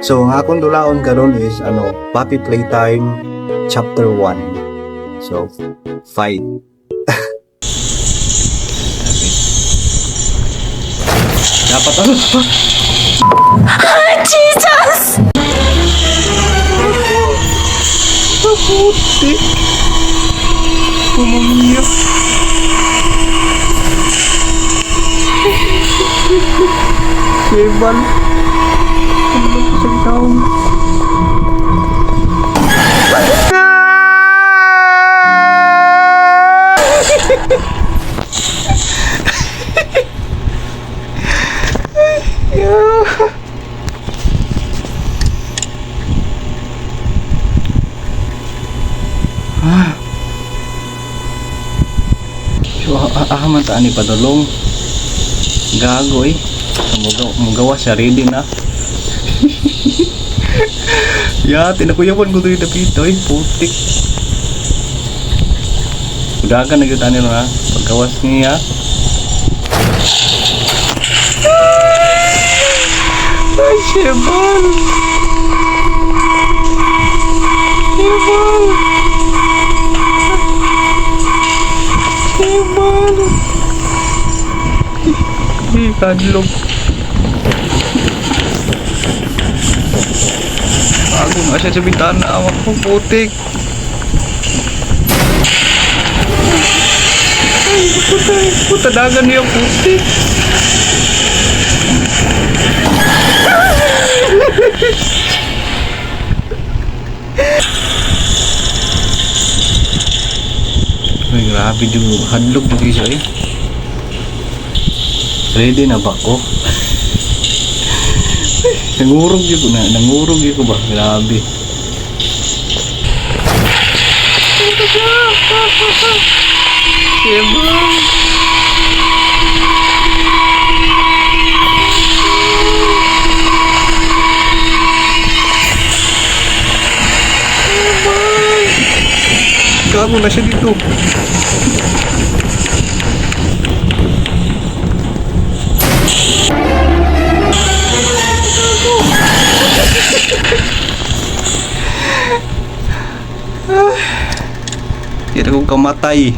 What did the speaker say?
So ang akong dulaon karon is Puppy Playtime Chapter 1. So fight. Dapat Jesus! Puti. Pumangya. Kebal. Ano sa taong? So, ahaman taan ni padulong. Gago eh. Mugawa siya ready na. Ya, tinakuyawan ko dito dapito eh. Putik. Udagan na yun tayo na. Pagkawas niya. Ay, Shebal. Shebal. Shebal. Kadlog. Ako nga siya sa bintana. Awak ko putik. Ay, putadagan niya putik. Ay, grabe yung hadlog yung isa eh. Ready na ba ko? Nangurog yun ko na. Nangurog yun ko ba? Grabe. Diba? Gago na siya dito. Kira kong kamatay.